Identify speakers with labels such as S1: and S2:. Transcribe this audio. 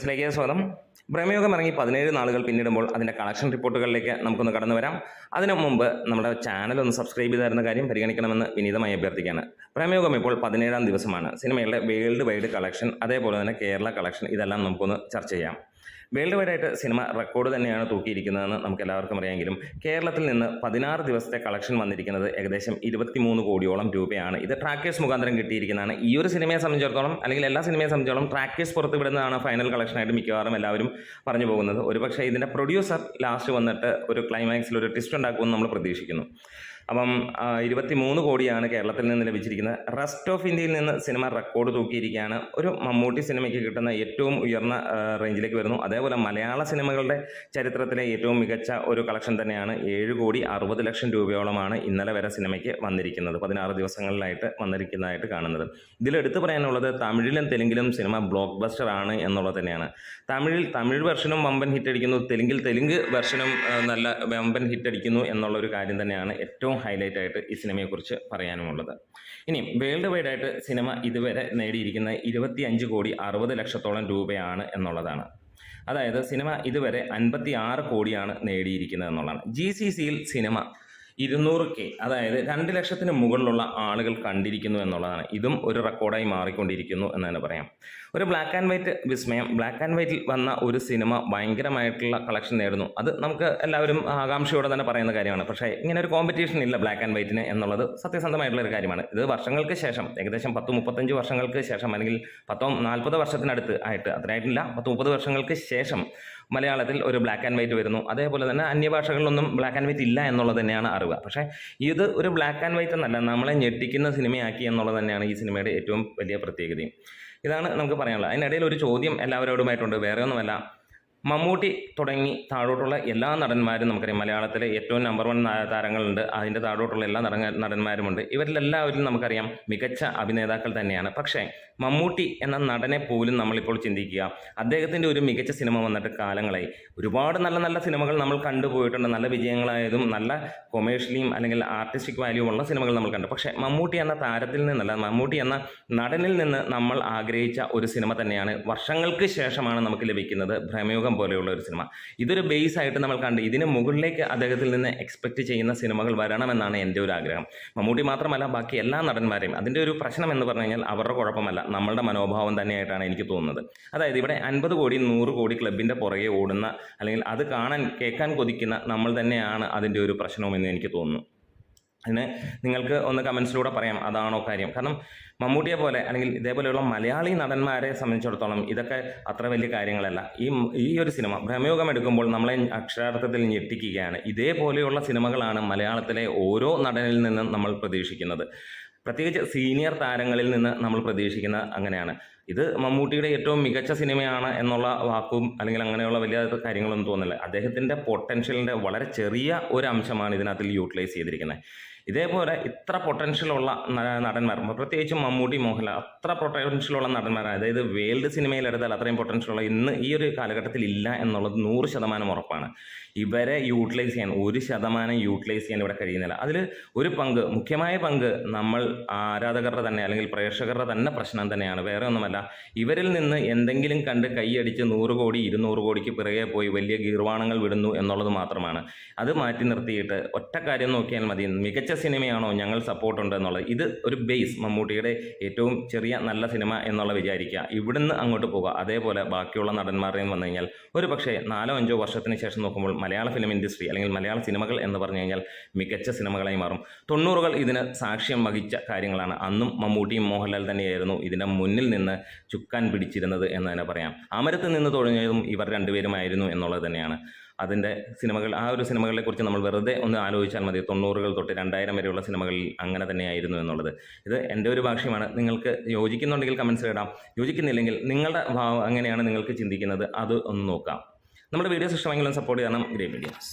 S1: ിലേക്ക് സ്വാഗതം. പ്രമേഹം ഇറങ്ങി 17 നാളുകൾ പിന്നിടുമ്പോൾ അതിൻ്റെ കളക്ഷൻ റിപ്പോർട്ടുകളിലേക്ക് നമുക്കൊന്ന് കടന്നു വരാം. അതിനു മുമ്പ് നമ്മുടെ ചാനൽ ഒന്ന് സബ്സ്ക്രൈബ് ചെയ്ത് തരുന്ന കാര്യം പരിഗണിക്കണമെന്ന് വിനീതമായി അഭ്യർത്ഥിക്കുകയാണ്. പ്രമേഹം ഇപ്പോൾ 17ാം ദിവസമാണ്. സിനിമയുടെ വേൾഡ് വൈഡ് കളക്ഷൻ, അതേപോലെ തന്നെ കേരള കളക്ഷൻ, ഇതെല്ലാം നമുക്കൊന്ന് ചർച്ച ചെയ്യാം. വേൾഡ് വൈഡായിട്ട് സിനിമ റെക്കോർഡ് തന്നെയാണ് തൂക്കിയിരിക്കുന്നതെന്ന് നമുക്ക് എല്ലാവർക്കും അറിയാമെങ്കിലും കേരളത്തിൽ നിന്ന് 16 ദിവസത്തെ കളക്ഷൻ വന്നിരിക്കുന്നത് ഏകദേശം 23 കോടിയോളം രൂപയാണ്. ഇത് ട്രാക്കേഴ്സ് മുഖാന്തരം കിട്ടിയിരിക്കുന്നതാണ്. ഈ ഒരു സിനിമയെ സംബന്ധിച്ചിടത്തോളം, അല്ലെങ്കിൽ എല്ലാ സിനിമയെ സംബന്ധിച്ചിടത്തോളം ട്രാക്കേഴ്സ് പുറത്ത് വിടുന്നതാണ് ഫൈനൽ കളക്ഷനായിട്ട് മിക്കവാറും എല്ലാവരും പറഞ്ഞു പോകുന്നത്. ഒരുപക്ഷെ ഇതിൻ്റെ പ്രൊഡ്യൂസർ ലാസ്റ്റ് വന്നിട്ട് ഒരു ക്ലൈമാക്സിൽ ഒരു ട്വിസ്റ്റ് ഉണ്ടാക്കുമെന്ന് നമ്മൾ പ്രതീക്ഷിക്കുന്നു. അപ്പം 23 കോടിയാണ് കേരളത്തിൽ നിന്ന് ലഭിച്ചിരിക്കുന്നത്. റെസ്റ്റ് ഓഫ് ഇന്ത്യയിൽ നിന്ന് സിനിമ റെക്കോർഡ് തൂക്കിയിരിക്കുകയാണ്. ഒരു മമ്മൂട്ടി സിനിമയ്ക്ക് കിട്ടുന്ന ഏറ്റവും ഉയർന്ന റേഞ്ചിലേക്ക് വരുന്നു. അതേപോലെ മലയാള സിനിമകളുടെ ചരിത്രത്തിലെ ഏറ്റവും മികച്ച ഒരു കളക്ഷൻ തന്നെയാണ്. 7,60,00,000 രൂപയോളമാണ് ഇന്നലെ വരെ സിനിമയ്ക്ക് വന്നിരിക്കുന്നത്. 16 ദിവസങ്ങളിലായിട്ട് വന്നിരിക്കുന്നതായിട്ട് കാണുന്നത്. ഇതിലെടുത്ത് പറയാനുള്ളത് തമിഴിലും തെലുങ്കിലും സിനിമ ബ്ലോക്ക് ബസ്റ്റർ ആണ് എന്നുള്ളത് തന്നെയാണ്. തമിഴ് വെർഷനും വമ്പൻ ഹിറ്റ് അടിക്കുന്നു, തെലുങ്ക് വെർഷനും നല്ല വമ്പൻ ഹിറ്റ് അടിക്കുന്നു എന്നുള്ളൊരു കാര്യം തന്നെയാണ് ഏറ്റവും ഹൈലൈറ്റ് ആയിട്ട് ഈ സിനിമയെക്കുറിച്ച് പറയാനുമുള്ളത്. ഇനി വേൾഡ് വൈഡായിട്ട് സിനിമ ഇതുവരെ നേടിയിരിക്കുന്ന 25,60,00,000 രൂപയാണ് എന്നുള്ളതാണ്. അതായത് സിനിമ ഇതുവരെ 56 കോടിയാണ് നേടിയിരിക്കുന്നത് എന്നുള്ളതാണ്. GCCയിൽ സിനിമ 200K, അതായത് 2 ലക്ഷത്തിന് മുകളിലുള്ള ആളുകൾ കണ്ടിരിക്കുന്നു എന്നുള്ളതാണ്. ഇതും ഒരു റെക്കോർഡായി മാറിക്കൊണ്ടിരിക്കുന്നു എന്ന് തന്നെ പറയാം. ഒരു ബ്ലാക്ക് ആൻഡ് വൈറ്റ് വിസ്മയം, ബ്ലാക്ക് ആൻഡ് വൈറ്റിൽ വന്ന ഒരു സിനിമ ഭയങ്കരമായിട്ടുള്ള കളക്ഷൻ നേടുന്നു. അത് നമുക്ക് എല്ലാവരും ആകാംക്ഷയോടെ തന്നെ പറയുന്ന കാര്യമാണ്. പക്ഷേ ഇങ്ങനെ ഒരു കോമ്പറ്റീഷൻ ഇല്ല ബ്ലാക്ക് ആൻഡ് വൈറ്റിന് എന്നുള്ളത് സത്യസന്ധമായിട്ടുള്ളൊരു കാര്യമാണ്. ഇത് വർഷങ്ങൾക്ക് ശേഷം, ഏകദേശം 10-35 വർഷങ്ങൾക്ക് ശേഷം, അല്ലെങ്കിൽ 40 വർഷത്തിനടുത്ത് ആയിട്ട്, അത്രയായിട്ടില്ല, 30 വർഷങ്ങൾക്ക് ശേഷം മലയാളത്തിൽ ഒരു ബ്ലാക്ക് ആൻഡ് വൈറ്റ് വരുന്നു. അതേപോലെ തന്നെ അന്യഭാഷകളിലൊന്നും ബ്ലാക്ക് ആൻഡ് വൈറ്റ് ഇല്ല എന്നുള്ളത് തന്നെയാണ് അറിവ്. പക്ഷേ ഇത് ഒരു ബ്ലാക്ക് ആൻഡ് വൈറ്റ് എന്നല്ല, നമ്മളെ ഞെട്ടിക്കുന്ന സിനിമയാക്കി എന്നുള്ളത് തന്നെയാണ് ഈ സിനിമയുടെ ഏറ്റവും വലിയ പ്രത്യേകതയും. ഇതാണ് നമുക്ക് പറയാനുള്ളത്. അതിനിടയിൽ ഒരു ചോദ്യം എല്ലാവരോടുമായിട്ടുണ്ട്. വേറെ ഒന്നുമല്ല, മമ്മൂട്ടി തുടങ്ങി താഴോട്ടുള്ള എല്ലാ നടന്മാരും നമുക്കറിയാം. മലയാളത്തിലെ ഏറ്റവും നമ്പർ 1 താരങ്ങളുണ്ട്, അതിൻ്റെ താഴോട്ടുള്ള എല്ലാ നടന്മാരുമുണ്ട്. ഇവരിലെല്ലാവരും നമുക്കറിയാം മികച്ച അഭിനേതാക്കൾ തന്നെയാണ്. പക്ഷേ മമ്മൂട്ടി എന്ന നടനെ പോലും നമ്മളിപ്പോൾ ചിന്തിക്കുക, അദ്ദേഹത്തിൻ്റെ ഒരു മികച്ച സിനിമ വന്നിട്ട് കാലങ്ങളായി. ഒരുപാട് നല്ല നല്ല സിനിമകൾ നമ്മൾ കണ്ടുപോയിട്ടുണ്ട്, നല്ല വിജയങ്ങളായതും നല്ല കൊമേഴ്ഷ്യലിയും അല്ലെങ്കിൽ ആർട്ടിസ്റ്റിക് വാല്യൂ ഉള്ള സിനിമകൾ നമ്മൾ കണ്ടു. പക്ഷേ മമ്മൂട്ടി എന്ന താരത്തിൽ നിന്നല്ല, മമ്മൂട്ടി എന്ന നടനിൽ നിന്ന് നമ്മൾ ആഗ്രഹിച്ച ഒരു സിനിമ തന്നെയാണ് വർഷങ്ങൾക്ക് ശേഷമാണ് നമുക്ക് ലഭിക്കുന്നത് പ്രമേഹം പോലെയുള്ള ഒരു സിനിമ. ഇതൊരു ബേസ് ആയിട്ട് നമ്മൾ കണ്ട് ഇതിന് മുകളിലേക്ക് അദ്ദേഹത്തിൽ നിന്ന് എക്സ്പെക്ട് ചെയ്യുന്ന സിനിമകൾ വരണമെന്നാണ് എൻ്റെ ഒരു ആഗ്രഹം. മമ്മൂട്ടി മാത്രമല്ല, ബാക്കി എല്ലാ നടന്മാരെയും. അതിൻ്റെ ഒരു പ്രശ്നം എന്ന് പറഞ്ഞു കഴിഞ്ഞാൽ അവരുടെ കുഴപ്പമല്ല, നമ്മളുടെ മനോഭാവം തന്നെയായിട്ടാണ് എനിക്ക് തോന്നുന്നത്. അതായത് ഇവിടെ 50 കോടി 100 കോടി ക്ലബിൻ്റെ പുറകെ ഓടുന്ന, അല്ലെങ്കിൽ അത് കാണാൻ കേൾക്കാൻ കൊതിക്കുന്ന നമ്മൾ തന്നെയാണ് അതിൻ്റെ ഒരു പ്രശ്നവുമെന്ന് എനിക്ക് തോന്നുന്നു. അതിന് നിങ്ങൾക്ക് ഒന്ന് കമൻസിലൂടെ പറയാം, അതാണോ കാര്യം. കാരണം മമ്മൂട്ടിയെ പോലെ അല്ലെങ്കിൽ ഇതേപോലെയുള്ള മലയാളി നടന്മാരെ സംബന്ധിച്ചിടത്തോളം ഇതൊക്കെ അത്ര വലിയ കാര്യങ്ങളല്ല. ഈ ഒരു സിനിമ പ്രമേഹം എടുക്കുമ്പോൾ നമ്മളെ അക്ഷരാർത്ഥത്തിൽ ഞെട്ടിക്കുകയാണ്. ഇതേപോലെയുള്ള സിനിമകളാണ് മലയാളത്തിലെ ഓരോ നടനിൽ നിന്നും നമ്മൾ പ്രതീക്ഷിക്കുന്നത്. പ്രത്യേകിച്ച് സീനിയർ താരങ്ങളിൽ നിന്ന് നമ്മൾ പ്രതീക്ഷിക്കുന്നത് അങ്ങനെയാണ്. ഇത് മമ്മൂട്ടിയുടെ ഏറ്റവും മികച്ച സിനിമയാണ് എന്നുള്ള വാക്കും അല്ലെങ്കിൽ അങ്ങനെയുള്ള വലിയ കാര്യങ്ങളൊന്നും തോന്നില്ല. അദ്ദേഹത്തിൻ്റെ പൊട്ടൻഷ്യലിൻ്റെ വളരെ ചെറിയ ഒരു അംശമാണ് ഇതിനകത്തിൽ യൂട്ടിലൈസ് ചെയ്തിരിക്കുന്നത്. ഇതേപോലെ ഇത്ര പൊട്ടൻഷ്യലുള്ള നടന്മാർ, പ്രത്യേകിച്ചും മമ്മൂട്ടി, മോഹൻലാൽ, അത്ര പൊട്ടൻഷ്യലുള്ള നടന്മാർ, അതായത് വേൾഡ് സിനിമയിലെടുത്താൽ അത്രയും പൊട്ടൻഷ്യലുള്ള ഇന്ന് ഈ ഒരു കാലഘട്ടത്തിൽ ഇല്ല എന്നുള്ളത് 100% ഉറപ്പാണ്. ഇവരെ യൂട്ടിലൈസ് ചെയ്യാൻ 1% യൂട്ടിലൈസ് ചെയ്യാൻ ഇവിടെ കഴിയുന്നില്ല. അതിൽ ഒരു പങ്ക്, മുഖ്യമായ പങ്ക് നമ്മൾ ആരാധകരുടെ തന്നെ അല്ലെങ്കിൽ പ്രേക്ഷകരുടെ തന്നെ പ്രശ്നം തന്നെയാണ്. വേറെ ഒന്നുമല്ല, ഇവരിൽ നിന്ന് എന്തെങ്കിലും കണ്ട് കൈയടിച്ച് 100 കോടി 200 കോടിക്ക് പിറകെ പോയി വലിയ ഗീർവാണങ്ങൾ വിടുന്നു എന്നുള്ളത് മാത്രമാണ്. അത് മാറ്റി നിർത്തിയിട്ട് ഒറ്റ കാര്യം നോക്കിയാൽ മതി, മികച്ച സിനിമയാണോ, ഞങ്ങൾ സപ്പോർട്ടുണ്ട് എന്നുള്ളത്. ഇത് ഒരു ബേസ്, മമ്മൂട്ടിയുടെ ഏറ്റവും ചെറിയ നല്ല സിനിമ എന്നുള്ള വിചാരിക്കുക, ഇവിടുന്ന് അങ്ങോട്ട് പോകുക. അതേപോലെ ബാക്കിയുള്ള നടന്മാരുടെയും വന്നു കഴിഞ്ഞാൽ ഒരു പക്ഷേ 4-5 വർഷത്തിന് ശേഷം നോക്കുമ്പോൾ മലയാള ഫിലിം ഇൻഡസ്ട്രി അല്ലെങ്കിൽ മലയാള സിനിമകൾ എന്ന് പറഞ്ഞു കഴിഞ്ഞാൽ മികച്ച സിനിമകളായി മാറും. 90കൾ ഇതിന് സാക്ഷ്യം വഹിച്ച കാര്യങ്ങളാണ്. അന്നും മമ്മൂട്ടിയും മോഹൻലാൽ തന്നെയായിരുന്നു ഇതിൻ്റെ മുന്നിൽ നിന്ന് ചുക്കാൻ പിടിച്ചിരുന്നത് എന്ന് തന്നെ പറയാം. അമരത്ത് നിന്ന് തുടങ്ങിയതും ഇവർ രണ്ടുപേരുമായിരുന്നു എന്നുള്ളത് തന്നെയാണ്. അതിൻ്റെ സിനിമകൾ, ആ ഒരു സിനിമകളെ കുറിച്ച് നമ്മൾ വെറുതെ ഒന്ന് ആലോചിച്ചാൽ മതി. 90കൾ തൊട്ട് 2000 വരെയുള്ള സിനിമകളിൽ അങ്ങനെ തന്നെയായിരുന്നു എന്നുള്ളത്. ഇത് എൻ്റെ ഒരു ഭാഷ്യമാണ്. നിങ്ങൾക്ക് യോജിക്കുന്നുണ്ടെങ്കിൽ കമൻസിൽ ഇടാം, യോജിക്കുന്നില്ലെങ്കിൽ നിങ്ങളുടെ എങ്ങനെയാണ് നിങ്ങൾക്ക് ചിന്തിക്കുന്നത് അത് ഒന്ന് നോക്കാം. നമ്മുടെ വീഡിയോസ് ഇഷ്ടമെങ്കിലും സപ്പോർട്ട് ചെയ്യണം. Grey medias.